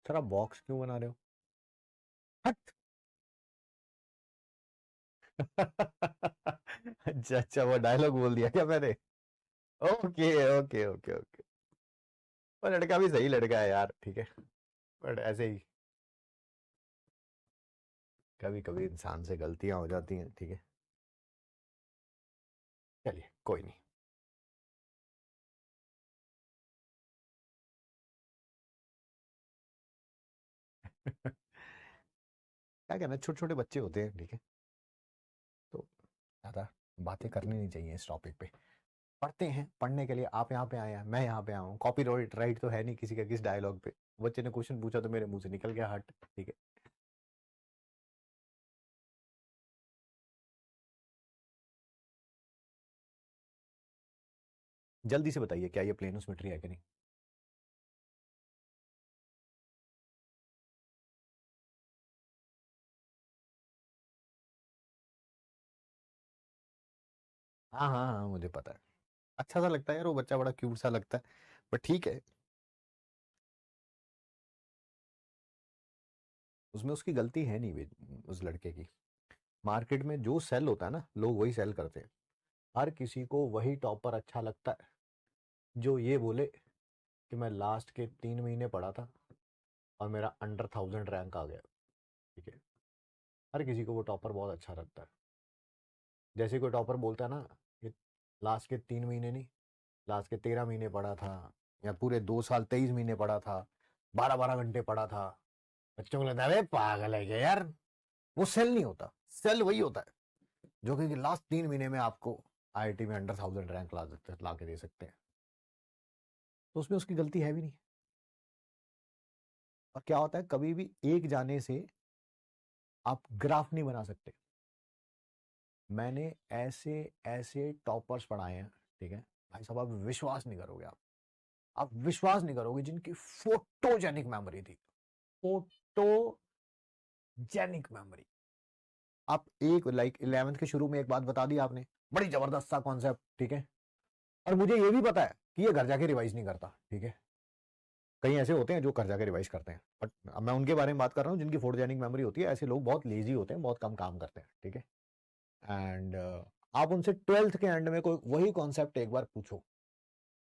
थोड़ा बॉक्स क्यों बना रहे हो? हट। अच्छा अच्छा, वो डायलॉग बोल दिया क्या मैंने? Okay okay okay okay. वो लड़का भी सही लड़का है यार, ठीक है। बट ऐसे ही कभी कभी इंसान से गलतियां हो जाती हैं, ठीक है। चलिए कोई नहीं। क्या कहना, छोटे छोटे बच्चे होते हैं, ठीक है। तो ज़्यादा बातें करनी नहीं चाहिए इस टॉपिक पे। पढ़ते हैं, पढ़ने के लिए आप यहाँ पे आए हैं, मैं यहाँ पे आया हूँ। कॉपी राइट तो है नहीं किसी का किस डायलॉग पे। बच्चे ने क्वेश्चन पूछा तो मेरे मुंह से निकल गया हट, ठीक है। जल्दी से बताइए, क्या ये प्लेनो सिमेट्री है कि नहीं? हाँ हाँ हाँ, मुझे पता है। अच्छा सा लगता है यार वो बच्चा, बड़ा क्यूट सा लगता है। बट ठीक है, उसमें उसकी गलती है नहीं उस लड़के की। मार्केट में जो सेल होता है ना, लोग वही सेल करते हैं। हर किसी को वही टॉपर अच्छा लगता है जो ये बोले कि मैं लास्ट के 3 महीने पढ़ा था और मेरा अंडर 1000 रैंक आ गया, ठीक है। हर किसी को वो टॉपर बहुत अच्छा लगता है। जैसे कोई टॉपर बोलता है ना कि लास्ट के 3 महीने नहीं, लास्ट के 13 महीने पढ़ा था, या पूरे 2 साल 23 महीने पढ़ा था, 12 12 घंटे पढ़ा था। बच्चों को लगता है अरे पागल है क्या यार। वो सेल नहीं होता। सेल वही होता है जो कि लास्ट 3 महीने में आपको आईआईटी में अंडर 1000 रैंक ला के दे सकते हैं। तो उसमें उसकी गलती है भी नहीं। और क्या होता है, कभी भी एक जाने से आप ग्राफ नहीं बना सकते। मैंने ऐसे ऐसे टॉपर्स पढ़ाए हैं, ठीक है। भाई साहब, आप विश्वास नहीं करोगे। आप विश्वास नहीं करोगे जिनकी फोटोजेनिक मेमोरी थी। Photogenic memory. आप एक लाइक 11th के शुरू में एक बात बता दी आपने, बड़ी जबरदस्त सा कॉन्सेप्ट, ठीक है। और मुझे ये भी पता है कि ये घर जाके रिवाइज नहीं करता, ठीक है। कई ऐसे होते हैं जो घर जाके रिवाइज करते हैं, बट अब मैं उनके बारे में बात कर रहा हूँ जिनकी फोटोजेनिक मेमोरी होती है। ऐसे लोग बहुत लेजी होते हैं, बहुत कम काम करते हैं, ठीक है। एंड आप उनसे 12th के एंड में कोई वही कॉन्सेप्ट एक बार पूछो,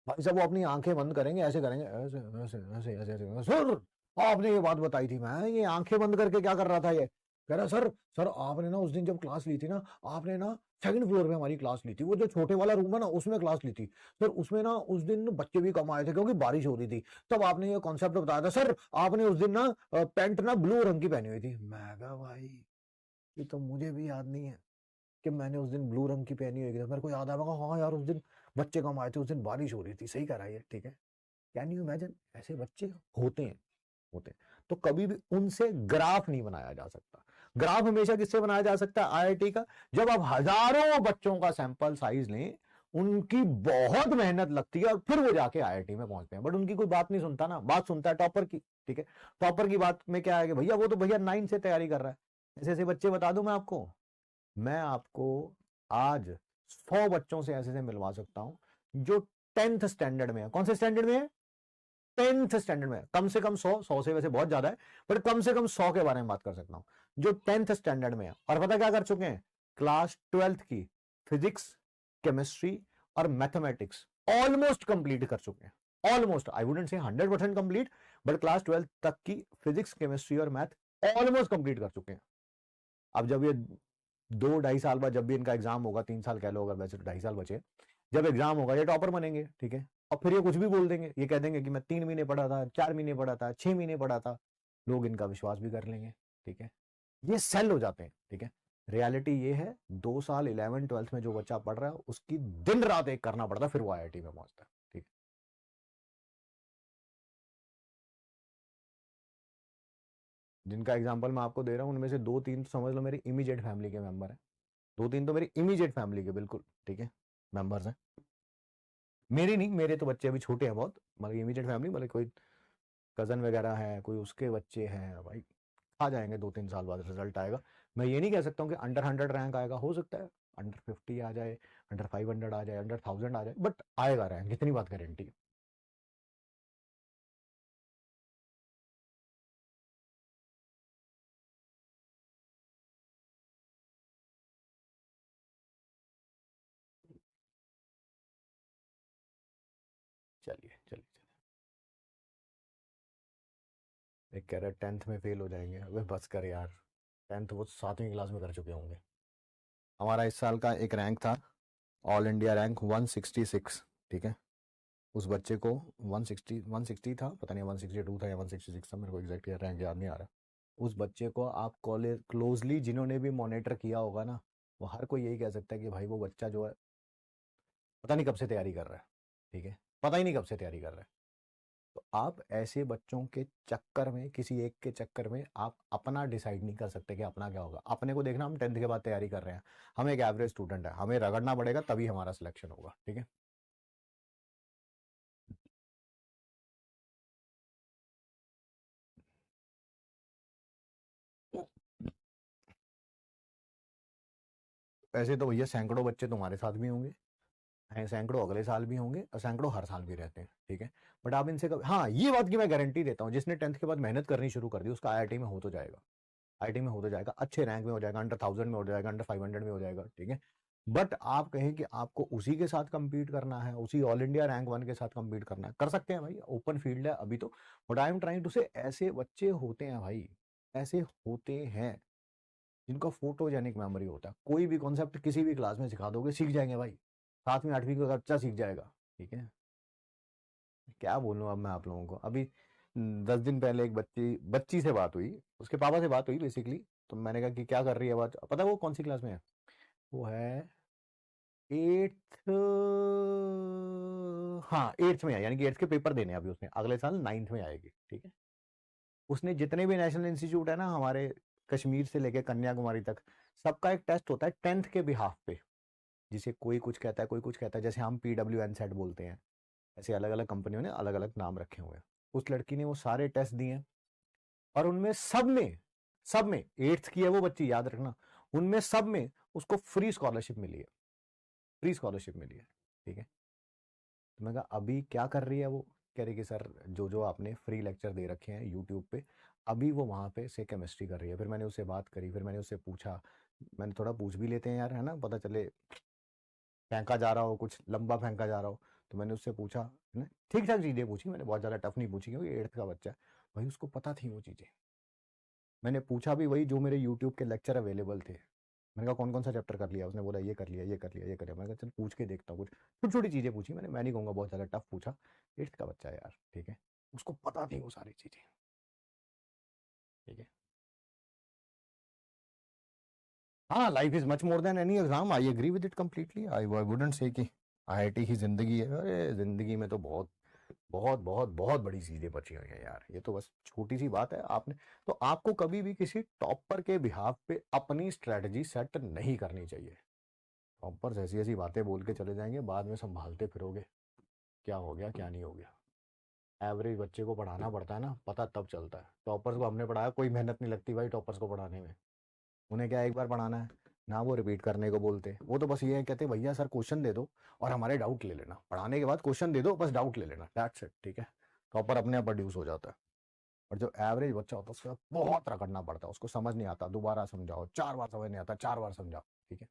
भाई साहब वो अपनी आंखें बंद करेंगे, ऐसे करेंगे, ऐसे ऐसे ऐसे ऐसे ऐसे, सर आपने ये बात बताई थी, मैं ये आंखें बंद करके क्या कर रहा था ये। कह रहा सर, सर आपने ना उस दिन जब क्लास ली थी ना, आपने ना सेकंड फ्लोर पे हमारी क्लास ली थी, वो जो छोटे वाला रूम है ना उसमें क्लास ली थी सर। उसमें ना उस दिन बच्चे भी कम आए थे क्योंकि बारिश हो रही थी। तब आपने ये कॉन्सेप्ट बताया था सर। आपने उस दिन ना पैंट ना ब्लू रंग की पहनी हुई थी। मैं कहा भाई ये तो मुझे भी याद नहीं है कि मैंने उस दिन ब्लू रंग की पहनी हुई थी। मेरे को याद आया, मैं कहा, हाँ यार उस दिन बच्चे कम आए थे, उस दिन बारिश हो रही थी, सही कह रहा है ये, ठीक है। कैन यू इमेजिन, ऐसे बच्चे होते हैं। होते हैं। तो कभी भी उनसे ग्राफ नहीं बनाया जा सकता। ग्राफ हमेशा किससे बनाया जा सकता है? आईआईटी का। जब आप हजारों बच्चों का सैंपल साइज लें, उनकी बहुत मेहनत लगती है और फिर वो जाके आईआईटी में पहुंचते हैं। बट उनकी कोई बात नहीं सुनता ना, बात सुनता है टॉपर की, ठीक है। टॉपर की बात में क्या है कि भैया वो तो भैया 9 से तैयारी कर रहा है। ऐसे ऐसे बच्चे बता दूं मैं आपको आज 100 बच्चों से ऐसे ऐसे मिलवा सकता हूं जो 10th स्टैंडर्ड में है। कौन से स्टैंडर्ड में है? 10th स्टैंडर्ड में। कम से कम 100, 100 से वैसे बहुत ज्यादा है, पर कम से कम 100 के बारे में बात कर सकता हूं जो 10th स्टैंडर्ड में है। और पता क्या कर चुके हैं? क्लास 12th की फिजिक्स, केमिस्ट्री और मैथमेटिक्स ऑलमोस्ट कंप्लीट कर चुके हैं। Almost, I wouldn't say 100% complete, but class 12th तक की फिजिक्स, केमिस्ट्री और मैथ ऑलमोस्ट कंप्लीट कर चुके हैं। अब जब ये 2 ढाई साल बाद जब भी इनका एग्जाम होगा, 3 साल कह लो, अगर वैसे तो 2.5 साल बचे, जब एग्जाम होगा ये टॉपर बनेंगे, ठीक है। और फिर ये कुछ भी बोल देंगे, ये कह देंगे कि मैं 3 महीने पढ़ा था, 4 महीने पढ़ा था, 6 महीने पढ़ा था। लोग इनका विश्वास भी कर लेंगे, ठीक है। ये सेल हो जाते हैं, ठीक है। रियलिटी ये है, 2 साल 11th 12th में जो बच्चा पढ़ रहा है उसकी दिन रात एक करना पड़ता है, फिर वो आईआईटी में पहुंचता है, ठीक है। जिनका एग्जाम्पल मैं आपको दे रहा हूँ उनमें से 2 3 तो समझ लो मेरी इमीडिएट फैमिली के मेंबर है। 2 3 तो मेरी इमीडिएट फैमिली के बिल्कुल, ठीक है, मेंबर्स हैं। मेरी नहीं, मेरे तो बच्चे अभी छोटे हैं बहुत, मतलब इमीडिएट फैमिली मतलब कोई कजन वगैरह है, कोई उसके बच्चे हैं भाई। आ जाएंगे 2 3 साल बाद रिजल्ट आएगा। मैं ये नहीं कह सकता हूँ कि अंडर 100 रैंक आएगा, हो सकता है अंडर 50 आ जाए, अंडर 500 आ जाए, अंडर 1000 आ जाए, बट आएगा रैंक, इतनी बात गारंटी है। चलिए चलिए चलिए। एक कह रहे 10th में फेल हो जाएंगे, अबे बस कर यार। 10th वो 7वीं क्लास में कर चुके होंगे। हमारा इस साल का एक रैंक था, ऑल इंडिया रैंक 166, ठीक है। उस बच्चे को 160 था, पता नहीं 162 था या 166 था, मेरे को एग्जैक्ट रैंक याद नहीं आ रहा। उस बच्चे को आप कॉलेज क्लोजली जिन्होंने भी मॉनिटर किया होगा ना, वो हर कोई यही कह सकता है कि भाई वो बच्चा जो है पता नहीं कब से तैयारी कर रहा है, ठीक है, पता ही नहीं कब से तैयारी कर रहा है। तो आप ऐसे बच्चों के चक्कर में, किसी एक के चक्कर में आप अपना डिसाइड नहीं कर सकते कि अपना क्या होगा। अपने को देखना, हम 10th के बाद तैयारी कर रहे हैं, हम एक एवरेज स्टूडेंट है, हमें रगड़ना पड़ेगा तभी हमारा सिलेक्शन होगा, ठीक है। ऐसे तो भैया सैकड़ों बच्चे तुम्हारे साथ भी होंगे हैं, सैकड़ों अगले साल भी होंगे और सैकड़ों हर साल भी रहते हैं, ठीक है। बट आप इनसे कभी, हाँ ये बात की मैं गारंटी देता हूँ, जिसने 10th के बाद मेहनत करनी शुरू कर दी उसका आईआईटी में हो तो जाएगा। आईआईटी में हो तो जाएगा, अच्छे रैंक में हो जाएगा, अंडर 1000 में हो जाएगा, अंडर 500 में हो जाएगा, ठीक है। बट आप कहें कि आपको उसी के साथ compete करना है, उसी ऑल इंडिया रैंक 1 के साथ compete करना है, कर सकते हैं भाई, ओपन फील्ड है अभी तो। But I am trying to say ऐसे बच्चे होते हैं भाई, ऐसे होते हैं जिनका फोटोजेनिक मेमोरी होता है, कोई भी कॉन्सेप्ट किसी भी क्लास में सिखा दोगे सीख जाएंगे भाई, 7वीं 8वीं का बच्चा सीख जाएगा, ठीक है। क्या बोलूँ अब मैं आप लोगों को। अभी 10 दिन पहले एक बच्ची बच्ची से बात हुई, उसके पापा से बात हुई बेसिकली। तो मैंने कहा कि क्या कर रही है, बात पता है वो कौन सी क्लास में है? वो है 8th, हाँ 8th में है, यानी कि 8th के पेपर देने हैं अभी उसने, अगले साल 9th में आएगी, ठीक है। उसने जितने भी नेशनल इंस्टीट्यूट है ना हमारे, कश्मीर से लेके कन्याकुमारी तक, सबका एक टेस्ट होता है 10th के बिहाफ पे, जिसे कोई कुछ कहता है कोई कुछ कहता है, जैसे हम PWN सेट बोलते हैं, ऐसे अलग अलग कंपनियों ने अलग अलग नाम रखे हुए हैं। उस लड़की ने वो सारे टेस्ट दिए और उनमें सब में 8th की है वो बच्ची, याद रखना, उनमें सब में उसको फ्री स्कॉलरशिप मिली है, फ्री स्कॉलरशिप मिली है, ठीक है। तो मैं कहा अभी क्या कर रही है वो? कह रही कि सर जो जो आपने फ्री लेक्चर दे रखे हैं यूट्यूब पे, अभी वो वहाँ पे से केमिस्ट्री कर रही है। फिर मैंने उससे बात करी, फिर मैंने उससे पूछा, मैंने थोड़ा पूछ भी लेते हैं यार, है ना, पता चले फेंका जा रहा हो, कुछ लंबा फेंका जा रहा हो। तो मैंने उससे पूछा, है ना, ठीक ठाक चीज़ें पूछी मैंने, बहुत ज़्यादा टफ नहीं पूछी, क्योंकि 8th का बच्चा है भाई, उसको पता थी वो चीज़ें। मैंने पूछा भी वही जो मेरे यूट्यूब के लेक्चर अवेलेबल थे। मैंने कहा कौन कौन सा चैप्टर कर लिया? उसने बोला ये कर लिया, ये कर लिया, ये कर लिया। मैंने कहा चल पूछ के देखता हूँ, कुछ छोटी छोटी चीज़ें पूछी मैंने, मैं नहीं कहूँगा बहुत ज़्यादा टफ पूछा। 8th का बच्चा है यार, ठीक है, उसको पता थी वो सारी चीज़ें, ठीक है। हाँ, life is much more than any exam, I agree with it completely. I wouldn't say कि आईआईटी ही जिंदगी है। अरे जिंदगी में तो बहुत बहुत बहुत बहुत बड़ी चीजें बची हुई हैं यार, ये तो बस छोटी सी बात है। आपने तो आपको कभी भी किसी टॉपर के बिहाफ पे अपनी स्ट्रेटजी सेट नहीं करनी चाहिए। टॉपर्स ऐसी ऐसी बातें बोल के चले जाएंगे, बाद में संभालते फिरोगे क्या हो गया क्या नहीं हो गया। एवरेज बच्चे को पढ़ाना पड़ता है ना, पता तब चलता है। टॉपर्स को हमने पढ़ाया, कोई मेहनत नहीं लगती भाई टॉपर्स को पढ़ाने में। उन्हें क्या एक बार पढ़ाना है ना, वो रिपीट करने को बोलते, वो तो बस ये है, कहते भैया सर क्वेश्चन दे दो और हमारे डाउट ले लेना, पढ़ाने के बाद क्वेश्चन दे दो बस डाउट ले लेना, दैट्स इट, ठीक है। टॉपर अपने आप प्रोड्यूस हो जाता है। और जो एवरेज बच्चा होता है उसके साथ बहुत रगड़ना पड़ता है, उसको समझ नहीं आता दोबारा समझाओ, 4 बार समझ नहीं आता 4 बार समझाओ, ठीक है।